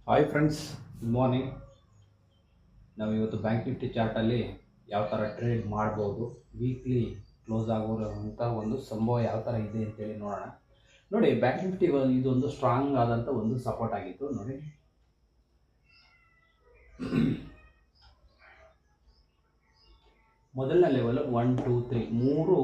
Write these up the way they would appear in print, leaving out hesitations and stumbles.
Hi friends, good morning. ನಾವು ಇವತ್ತು bank Nifty ಚಾರ್ಟಲ್ಲಿ ಯಾವ ಥರ ಟ್ರೇಡ್ ಮಾಡ್ಬೋದು, ವೀಕ್ಲಿ ಕ್ಲೋಸ್ ಆಗೋವಂಥ ಒಂದು ಸಂಭವ ಯಾವ ಥರ ಇದೆ ಅಂತೇಳಿ ನೋಡೋಣ. ನೋಡಿ, ಬ್ಯಾಂಕ್ ನಿಫ್ಟಿ ಇದೊಂದು ಸ್ಟ್ರಾಂಗ್ ಆದಂಥ ಒಂದು ಸಪೋರ್ಟ್ ಆಗಿತ್ತು. ನೋಡಿ, ಮೊದಲನೇ ಲೆವೆಲ್ 1 2 3 ಮೂರು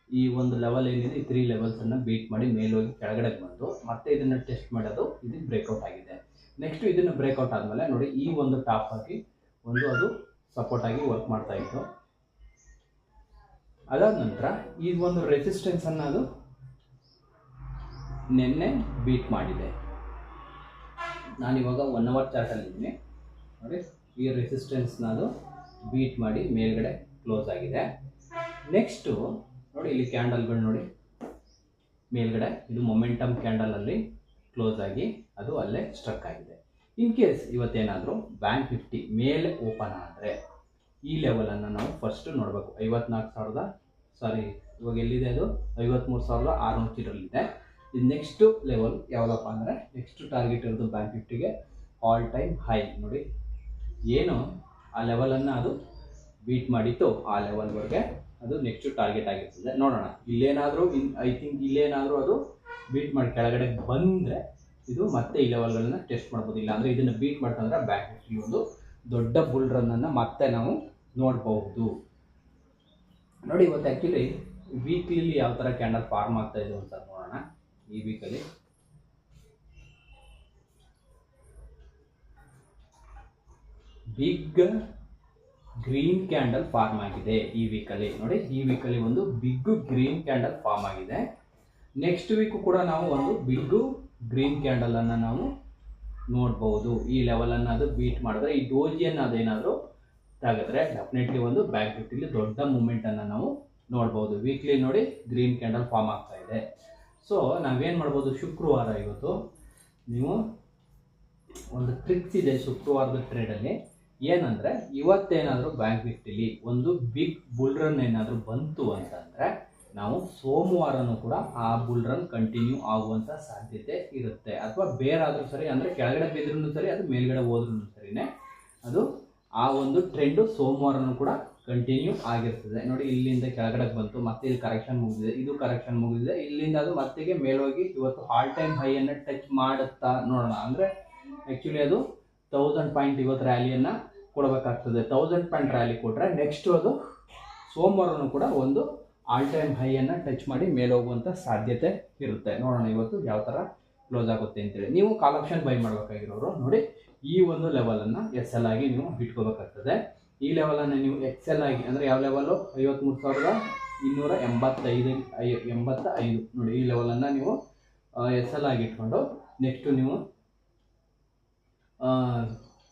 ಈ ಒಂದು ಲೆವೆಲ್ ಏನಿದೆ, ಈ 3 ಲೆವೆಲ್ಸನ್ನು ಬೀಟ್ ಮಾಡಿ ಮೇಲೋಗಿ ಕೆಳಗಡೆ ಬಂದು ಮತ್ತೆ ಇದನ್ನು ಟೆಸ್ಟ್ ಮಾಡೋದು, ಇದು ಬ್ರೇಕ್ಔಟ್ ಆಗಿದೆ. ನೆಕ್ಸ್ಟ್ ಇದನ್ನು ಬ್ರೇಕ್ಔಟ್ ಆದಮೇಲೆ ನೋಡಿ, ಈ ಒಂದು ಟಾಪ್ ಆಗಿ ಅದು ಸಪೋರ್ಟ್ ಆಗಿ ವರ್ಕ್ ಮಾಡ್ತಾ ಇತ್ತು. ಅದಾದ ನಂತರ ಈ ಒಂದು ರೆಸಿಸ್ಟೆನ್ಸ್ ಅನ್ನು ಅದು ನಿನ್ನೆ ಬೀಟ್ ಮಾಡಿದೆ. ನಾನಿವಾಗ 1 ಅವರ್ ಚಾರ್ಟಲ್ಲಿ ಇದ್ದೀನಿ. ನೋಡಿ, ಈ ರೆಸಿಸ್ಟೆನ್ಸ್ನ ಅದು ಬೀಟ್ ಮಾಡಿ ಮೇಲ್ಗಡೆ ಕ್ಲೋಸ್ ಆಗಿದೆ. ನೆಕ್ಸ್ಟು ನೋಡಿ, ಇಲ್ಲಿ ಕ್ಯಾಂಡಲ್ಗಳು ನೋಡಿ, ಮೇಲ್ಗಡೆ ಇದು ಮೊಮೆಂಟಮ್ ಕ್ಯಾಂಡಲಲ್ಲಿ ಕ್ಲೋಸ್ ಆಗಿ ಅದು ಅಲ್ಲೇ ಸ್ಟ್ರಕ್ ಆಗಿದೆ. ಇನ್ ಕೇಸ್ ಇವತ್ತೇನಾದರೂ ಬ್ಯಾಂಕ್ ನಿಫ್ಟಿ ಮೇಲೆ ಓಪನ್ ಆದರೆ ಈ ಲೆವೆಲನ್ನು ನಾವು ಫಸ್ಟ್ ನೋಡಬೇಕು. 54,000 ಇವಾಗ ಎಲ್ಲಿದೆ, ಅದು 53,600 ಚಿಲ್ಲರಲ್ಲಿದೆ. ಇದು ನೆಕ್ಸ್ಟು ಲೆವೆಲ್ ಯಾವುದಪ್ಪ ಅಂದರೆ, ನೆಕ್ಸ್ಟ್ ಟಾರ್ಗೆಟ್ ಇರೋದು ಬ್ಯಾಂಕ್ ನಿಫ್ಟಿಗೆ ಆಲ್ ಟೈಮ್ ಹೈ. ನೋಡಿ, ಏನು ಆ ಲೆವೆಲನ್ನು ಅದು ಬೀಟ್ ಮಾಡಿತ್ತು, ಆ ಲೆವೆಲ್ವರೆಗೆ ಅದು ನೆಕ್ಸ್ಟ್ ಟಾರ್ಗೆಟ್ ಆಗಿರ್ತದೆ. ನೋಡೋಣ, ಇಲ್ಲೇನಾದರೂ ಐ ಥಿಂಕ್ ಇಲ್ಲೇನಾದರೂ ಅದು ಬೀಟ್ ಮಾಡಿ ಕೆಳಗಡೆ ಬಂದರೆ ಇದು ಮತ್ತೆ ಈ ಲೆವೆಲ್ಗಳನ್ನ ಟೆಸ್ಟ್ ಮಾಡ್ಬೋದು. ಇಲ್ಲ ಅಂದರೆ ಇದನ್ನು ಬೀಟ್ ಮಾಡ್ತಂದ್ರೆ ಬ್ಯಾಂಕ್ ನಿಫ್ಟಿ ಒಂದು ದೊಡ್ಡ ಬುಲ್ ರನ್ನನ್ನು ಮತ್ತೆ ನಾವು ನೋಡಬಹುದು. ನೋಡಿ, ಇವತ್ತು ಆ್ಯಕ್ಚುಲಿ ವೀಕ್ಲಿ ಯಾವ ಥರ ಕ್ಯಾಂಡಲ್ ಫಾರ್ಮ್ ಆಗ್ತಾ ಇದೆ ಅಂತ ನೋಡೋಣ. ಈ ವೀಕಲ್ಲಿ ಬಿಗ್ ಗ್ರೀನ್ ಕ್ಯಾಂಡಲ್ ಫಾರ್ಮ್ ಆಗಿದೆ. ಈ ವೀಕಲ್ಲಿ ನೋಡಿ, ಈ ವೀಕಲ್ಲಿ ಒಂದು ಬಿಗ್ ಗ್ರೀನ್ ಕ್ಯಾಂಡಲ್ ಫಾರ್ಮ್ ಆಗಿದೆ. ನೆಕ್ಸ್ಟ್ ವೀಕು ಕೂಡ ನಾವು ಒಂದು ಬಿಗ್ ಗ್ರೀನ್ ಕ್ಯಾಂಡಲನ್ನು ನಾವು ನೋಡ್ಬೋದು. ಈ ಲೆವೆಲನ್ನು ಅದು ಬೀಟ್ ಮಾಡಿದ್ರೆ, ಈ ಡೋಜಿಯನ್ನು ಅದೇನಾದರೂ ತೆಗೆದ್ರೆ ಡೆಫಿನೆಟ್ಲಿ ಒಂದು ಬ್ಯಾಂಕ್ ನಿಫ್ಟಿಲಿ ದೊಡ್ಡ ಮೂಮೆಂಟನ್ನು ನಾವು ನೋಡ್ಬೋದು. ವೀಕ್ಲಿ ನೋಡಿ, ಗ್ರೀನ್ ಕ್ಯಾಂಡಲ್ ಫಾರ್ಮ್ ಆಗ್ತಾ ಇದೆ. ಸೊ ನಾವೇನು ಮಾಡ್ಬೋದು, ಶುಕ್ರವಾರ ಇವತ್ತು ನೀವು ಒಂದು ಟ್ರಿಕ್ಸ್ ಇದೆ ಶುಕ್ರವಾರದ ಟ್ರೇಡಲ್ಲಿ. ಏನಂದರೆ, ಇವತ್ತೇನಾದರೂ ಬ್ಯಾಂಕ್ ನಿಫ್ಟಿಲಿ ಒಂದು ಬಿಗ್ ಬುಲ್ ರನ್ ಏನಾದರೂ ಬಂತು ಅಂತಂದರೆ ನಾವು ಸೋಮವಾರನೂ ಕೂಡ ಆ ಬುಲ್ ರನ್ ಕಂಟಿನ್ಯೂ ಆಗುವಂಥ ಸಾಧ್ಯತೆ ಇರುತ್ತೆ. ಅಥವಾ ಬೇರಾದರೂ ಸರಿ, ಅಂದರೆ ಕೆಳಗಡೆ ಬಿದ್ರೂ ಸರಿ, ಅದು ಮೇಲ್ಗಡೆ ಹೋದ್ರೂ ಸರಿನೇ, ಅದು ಆ ಒಂದು ಟ್ರೆಂಡು ಸೋಮವಾರನೂ ಕೂಡ ಕಂಟಿನ್ಯೂ ಆಗಿರ್ತದೆ. ನೋಡಿ, ಇಲ್ಲಿಂದ ಕೆಳಗಡೆ ಬಂತು, ಮತ್ತೆ ಇಲ್ಲಿ ಕರೆಕ್ಷನ್ ಮುಗಿದಿದೆ, ಇದು ಕರೆಕ್ಷನ್ ಮುಗಿದಿದೆ, ಇಲ್ಲಿಂದ ಅದು ಮತ್ತೆಗೆ ಮೇಲೋಗಿ ಇವತ್ತು ಆಲ್ ಟೈಮ್ ಹೈಯನ್ನು ಟಚ್ ಮಾಡುತ್ತಾ ನೋಡೋಣ. ಅಂದರೆ ಆ್ಯಕ್ಚುಲಿ ಅದು 1000 ಪಾಯಿಂಟ್ ಇವತ್ತು ರ್ಯಾಲಿಯನ್ನು ಕೊಡಬೇಕಾಗ್ತದೆ. 1000 ಪಾಯಿಂಟ್ ರ್ಯಾಲಿ ಕೊಟ್ಟರೆ ನೆಕ್ಸ್ಟ್ ಅದು ಸೋಮವಾರನೂ ಕೂಡ ಒಂದು ಆಲ್ ಟೈಮ್ ಹೈಯನ್ನು ಟಚ್ ಮಾಡಿ ಮೇಲೆ ಹೋಗುವಂಥ ಸಾಧ್ಯತೆ ಇರುತ್ತೆ. ನೋಡೋಣ ಇವತ್ತು ಯಾವ ಥರ ಕ್ಲೋಸ್ ಆಗುತ್ತೆ ಅಂತೇಳಿ. ನೀವು ಕಾಲ್ ಆಪ್ಷನ್ ಬೈ ಮಾಡಬೇಕಾಗಿರೋರು ನೋಡಿ, ಈ ಒಂದು ಲೆವೆಲನ್ನು ಎಸ್ ಎಲ್ ಆಗಿ ನೀವು ಇಟ್ಕೋಬೇಕಾಗ್ತದೆ. ಈ ಲೆವೆಲನ್ನು ನೀವು ಎಕ್ಸ್ ಎಲ್ ಆಗಿ, ಅಂದರೆ ಯಾವ ಲೆವೆಲು, 53,285 ನೋಡಿ, ಈ ಲೆವೆಲನ್ನು ನೀವು ಎಸ್ ಎಲ್ ಆಗಿ ಇಟ್ಕೊಂಡು ನೆಕ್ಸ್ಟು ನೀವು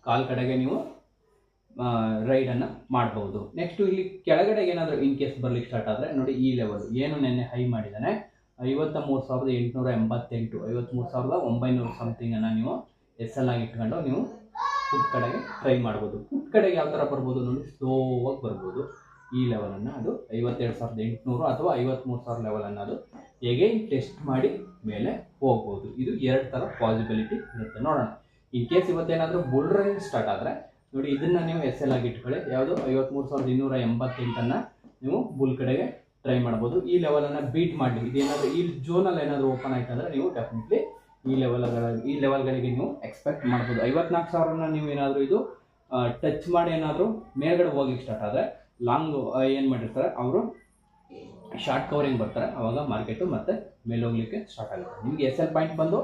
ಕಾಲ್ ಕಡೆಗೆ ನೀವು ರೈಡನ್ನು ಮಾಡ್ಬೋದು. ನೆಕ್ಸ್ಟು ಇಲ್ಲಿ ಕೆಳಗಡೆಗೆ ಏನಾದರೂ ಇನ್ ಕೇಸ್ ಬರ್ಲಿಕ್ಕೆ ಸ್ಟಾರ್ಟ್ ಆದರೆ ನೋಡಿ, ಈ ಲೆವೆಲ್ ಏನು ನೆನ್ನೆ ಹೈ ಮಾಡಿದ್ದಾನೆ 53,888, 53,900 ಸಮಥಿಂಗನ್ನು ನೀವು ಎಸ್ ಎಲ್ ಆಗಿ ಇಟ್ಕೊಂಡು ನೀವು ಫುಡ್ ಕಡೆಗೆ ಟ್ರೈ ಮಾಡ್ಬೋದು. ಫುಡ್ ಕಡೆಗೆ ಯಾವ ಥರ ಬರ್ಬೋದು ನೋಡಿ, ಸ್ಲೋವಾಗಿ ಬರ್ಬೋದು. ಈ ಲೆವೆಲನ್ನು ಅದು 52,800 ಅಥವಾ 53,000 ಲೆವೆಲನ್ನು ಅದು ಎಗೈನ್ ಟೆಸ್ಟ್ ಮಾಡಿ ಮೇಲೆ ಹೋಗ್ಬೋದು. ಇದು 2 ಥರ ಪಾಸಿಬಿಲಿಟಿ ಇರುತ್ತೆ. ನೋಡೋಣ, ಇನ್ ಕೇಸ್ ಇವತ್ತೇನಾದರೂ ಬುಲ್ ರನ್ ಸ್ಟಾರ್ಟ್ ಆದರೆ ನೋಡಿ, ಇದನ್ನು ನೀವು ಎಸ್ ಎಲ್ ಆಗಿ ಇಟ್ಕೊಳ್ಳಿ. ಯಾವುದು 53,288 ನೀವು ಬುಲ್ ಕಡೆಗೆ ಟ್ರೈ ಮಾಡ್ಬೋದು. ಈ ಲೆವೆಲನ್ನು ಬೀಟ್ ಮಾಡಿ ಇದೇನಾದರೂ ಈ ಝೋನಲ್ಲಿ ಏನಾದರೂ ಓಪನ್ ಆಯ್ತು ಅಂದರೆ ನೀವು ಡೆಫಿನೆಟ್ಲಿ ಈ ಲೆವೆಲ್ಗಳಿಗೆ ನೀವು ಎಕ್ಸ್ಪೆಕ್ಟ್ ಮಾಡ್ಬೋದು. 54,000 ನೀವು ಏನಾದರೂ ಇದು ಟಚ್ ಮಾಡಿ ಏನಾದರೂ ಮೇಲ್ಗಡೆ ಹೋಗ್ಲಿಕ್ಕೆ ಸ್ಟಾರ್ಟ್ ಆದರೆ ಲಾಂಗ್ ಏನು ಮಾಡಿರ್ತಾರೆ ಅವರು, ಶಾರ್ಟ್ ಕವರಿಂಗ್ ಬರ್ತಾರೆ, ಆವಾಗ ಮಾರ್ಕೆಟು ಮತ್ತೆ ಮೇಲೆ ಹೋಗ್ಲಿಕ್ಕೆ ಸ್ಟಾರ್ಟ್ ಆಗುತ್ತೆ. ನಿಮಗೆ ಎಸ್ ಎಲ್ ಪಾಯಿಂಟ್ ಬಂದು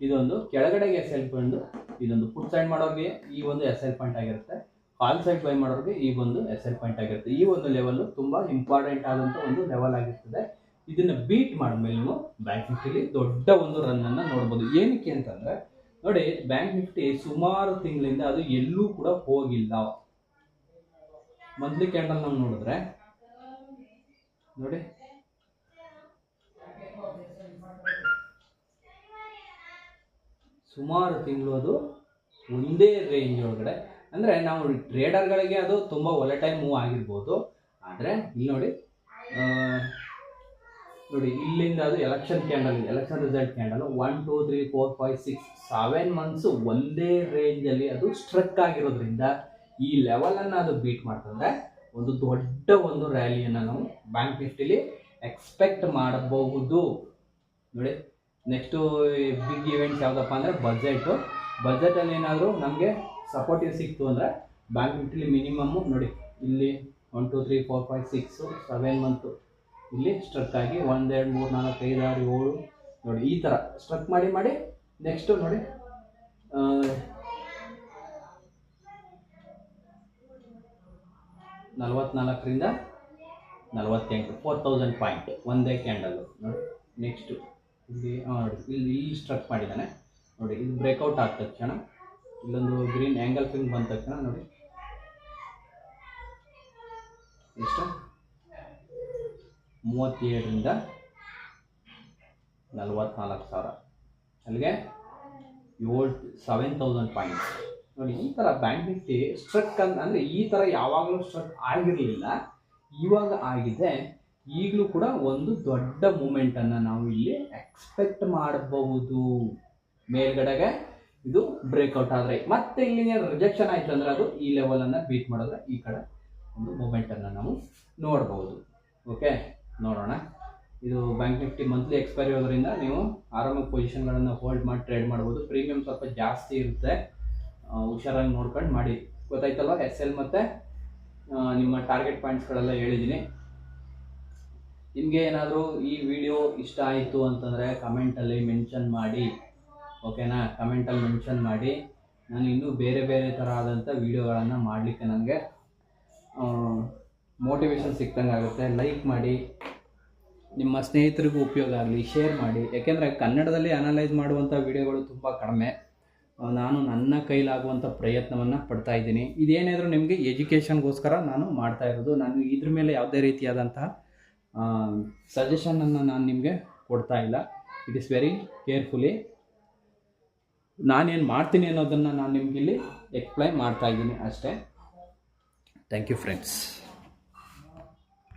ಇದೊಂದು ಕೆಳಗಡೆಗೆ ಎಸ್ ಎಲ್ ಬಂದು ಇದೊಂದು ಪುಟ್ ಸೈಡ್ ಮಾಡೋರಿಗೆ ಈ ಒಂದು ಎಸ್ ಎಲ್ ಪಾಯಿಂಟ್ ಆಗಿರುತ್ತೆ, ಕಾಲ್ ಸೈಡ್ ಬೈ ಮಾಡೋರಿಗೆ ಈ ಒಂದು ಎಸ್ ಎಲ್ ಪಾಯಿಂಟ್ ಆಗಿರುತ್ತೆ. ಈ ಒಂದು ಲೆವೆಲ್ಲು ತುಂಬ ಇಂಪಾರ್ಟೆಂಟ್ ಆದಂಥ ಒಂದು ಲೆವೆಲ್ ಆಗಿರ್ತದೆ. ಇದನ್ನು ಬೀಟ್ ಮಾಡಿದ್ಮೇಲೆ ನೀವು ಬ್ಯಾಂಕ್ ನಿಫ್ಟಿಲಿ ದೊಡ್ಡ ಒಂದು ರನ್ನನ್ನು ನೋಡ್ಬೋದು. ಏನಕ್ಕೆ ಅಂತಂದರೆ ನೋಡಿ, ಬ್ಯಾಂಕ್ ನಿಫ್ಟಿ ಸುಮಾರು ತಿಂಗಳಿಂದ ಅದು ಎಲ್ಲೂ ಕೂಡ ಹೋಗಿಲ್ಲ. ಮಂತ್ಲಿ ಕ್ಯಾಂಡಲ್ ನಾವು ನೋಡಿದ್ರೆ ನೋಡಿ, ಸುಮಾರು ತಿಂಗಳು ಅದು ಒಂದೇ ರೇಂಜ್ ಒಳಗಡೆ, ಅಂದರೆ ನಾವು ಟ್ರೇಡರ್ಗಳಿಗೆ ಅದು ತುಂಬ ಒಲೆಟೈಲ್ ಮೂವ್ ಆಗಿರ್ಬೋದು. ಆದರೆ ಇಲ್ಲಿ ನೋಡಿ, ನೋಡಿ ಇಲ್ಲಿಂದ ಅದು election candle, election result candle 1 2 3 4 5 6 7 months ಒಂದೇ ರೇಂಜಲ್ಲಿ ಅದು ಸ್ಟ್ರಕ್ ಆಗಿರೋದ್ರಿಂದ ಈ ಲೆವೆಲನ್ನು ಅದು ಬೀಟ್ ಮಾಡ್ತಂದ್ರೆ ಒಂದು ದೊಡ್ಡ ಒಂದು ರ್ಯಾಲಿಯನ್ನು ನಾವು ಬ್ಯಾಂಕ್ ನಿಫ್ಟಿಲಿ ಎಕ್ಸ್ಪೆಕ್ಟ್ ಮಾಡಬಹುದು. ನೋಡಿ ನೆಕ್ಸ್ಟು ಬಿಗ್ ಇವೆಂಟ್ಸ್ ಯಾವುದಪ್ಪ ಅಂದರೆ ಬಜೆಟಲ್ಲಿ ಏನಾದರೂ ನಮಗೆ ಸಪೋರ್ಟಿವ್ ಸಿಕ್ತು ಅಂದರೆ ಬ್ಯಾಂಕ್ ನಿಫ್ಟಿಲಿ ಮಿನಿಮಮ್ಮು ನೋಡಿ ಇಲ್ಲಿ 1 2 3 4 5 6 7 ಮಂತು ಇಲ್ಲಿ ಸ್ಟ್ರಕ್ ಆಗಿ 1 2 3 4 5 6 7 ನೋಡಿ ಈ ಥರ ಸ್ಟ್ರಕ್ ಮಾಡಿ ನೆಕ್ಸ್ಟು ನೋಡಿ 44ರಿಂದ 48 4000 ಪಾಯಿಂಟ್ ಒಂದೇ ಕ್ಯಾಂಡಲ್ಲು ನೋಡಿ. ನೆಕ್ಸ್ಟು ಇಲ್ಲಿ ನೋಡಿ ಇಲ್ಲಿ ಸ್ಟ್ರಕ್ ಮಾಡಿದ್ದಾನೆ ನೋಡಿ. ಇದು ಬ್ರೇಕೌಟ್ ಆದ ತಕ್ಷಣ ಇಲ್ಲೊಂದು ಗ್ರೀನ್ ಆ್ಯಂಗಲ್ ಫಿಂಗ್ ಬಂದ ತಕ್ಷಣ ನೋಡಿ ಎಷ್ಟು 37ರಿಂದ 44,000 ಅಲ್ಲಿಗೆ 7000 ಪಾಯಿಂಟ್ಸ್ ನೋಡಿ. ಈ ಥರ ಬ್ಯಾಂಕ್ ನಿಫ್ಟಿ ಸ್ಟ್ರಕ್ ಅಂದರೆ ಈ ಥರ ಯಾವಾಗಲೂ ಸ್ಟ್ರಕ್ ಆಗಿರಲಿಲ್ಲ, ಇವಾಗ ಆಗಿದೆ. ಈಗಲೂ ಕೂಡ ಒಂದು ದೊಡ್ಡ ಮೂಮೆಂಟನ್ನು ನಾವು ಇಲ್ಲಿ ಎಕ್ಸ್ಪೆಕ್ಟ್ ಮಾಡಬಹುದು. ಮೇಲ್ಗಡೆಗೆ ಇದು ಬ್ರೇಕ್ಔಟ್ ಆದರೆ ಮತ್ತೆ ಇಲ್ಲಿ ರಿಜೆಕ್ಷನ್ ಆಯಿತು ಅಂದರೆ ಅದು ಈ ಲೆವೆಲನ್ನು ಬೀಟ್ ಮಾಡಿದ್ರೆ ಈ ಕಡೆ ಒಂದು ಮೂಮೆಂಟನ್ನು ನಾವು ನೋಡ್ಬೋದು. ಓಕೆ, ನೋಡೋಣ. ಇದು ಬ್ಯಾಂಕ್ ನಿಫ್ಟಿ ಮಂತ್ಲಿ ಎಕ್ಸ್ಪೈರಿ ಇರೋದ್ರಿಂದ ನೀವು ಆರಾಮಾಗಿ ಪೊಸಿಷನ್ಗಳನ್ನು ಹೋಲ್ಡ್ ಮಾಡಿ ಟ್ರೇಡ್ ಮಾಡ್ಬೋದು. ಪ್ರೀಮಿಯಮ್ ಸ್ವಲ್ಪ ಜಾಸ್ತಿ ಇರುತ್ತೆ, ಹುಷಾರಾಗಿ ನೋಡ್ಕೊಂಡು ಮಾಡಿ. ಗೊತ್ತಾಯ್ತಲ್ವ? SL ಮತ್ತು ನಿಮ್ಮ ಟಾರ್ಗೆಟ್ ಪಾಯಿಂಟ್ಸ್ಗಳೆಲ್ಲ ಹೇಳಿದ್ದೀನಿ. ನಿಮಗೆ ಏನಾದರೂ ಈ ವಿಡಿಯೋ ಇಷ್ಟ ಆಯಿತು ಅಂತಂದರೆ ಕಮೆಂಟಲ್ಲಿ ಮೆನ್ಷನ್ ಮಾಡಿ, ಓಕೆನಾ? ಕಮೆಂಟಲ್ಲಿ ಮೆನ್ಷನ್ ಮಾಡಿ. ನಾನು ಇನ್ನೂ ಬೇರೆ ಥರ ಆದಂಥ ವೀಡಿಯೋಗಳನ್ನು ಮಾಡಲಿಕ್ಕೆ ನನಗೆ ಮೋಟಿವೇಶನ್ ಸಿಕ್ತಂಗೆ ಆಗುತ್ತೆ. ಲೈಕ್ ಮಾಡಿ, ನಿಮ್ಮ ಸ್ನೇಹಿತರಿಗೂ ಉಪಯೋಗ ಆಗಲಿ, ಶೇರ್ ಮಾಡಿ. ಯಾಕೆಂದರೆ ಕನ್ನಡದಲ್ಲಿ ಅನಲೈಸ್ ಮಾಡುವಂಥ ವೀಡಿಯೋಗಳು ತುಂಬ ಕಡಿಮೆ. ನಾನು ನನ್ನ ಕೈಲಾಗುವಂಥ ಪ್ರಯತ್ನವನ್ನು ಪಡ್ತಾ ಇದ್ದೀನಿ. ಇದೇನಾದರೂ ನಿಮಗೆ ಎಜುಕೇಷನ್ಗೋಸ್ಕರ ನಾನು ಮಾಡ್ತಾ ಇರೋದು. ನಾನು ಇದ್ರ ಮೇಲೆ ಯಾವುದೇ ರೀತಿಯಾದಂತಹ ಸಜೆಷನನ್ನು ನಾನು ನಿಮಗೆ ಕೊಡ್ತಾ ಇಲ್ಲ. ಇಟ್ ಈಸ್ ವೆರಿ ಕೇರ್ಫುಲಿ ನಾನೇನು ಮಾಡ್ತೀನಿ ಅನ್ನೋದನ್ನು ನಾನು ನಿಮಗಿಲ್ಲಿ ಎಕ್ಸ್ಪ್ಲೈನ್ ಮಾಡ್ತಾ ಇದ್ದೀನಿ ಅಷ್ಟೇ. Thank you friends.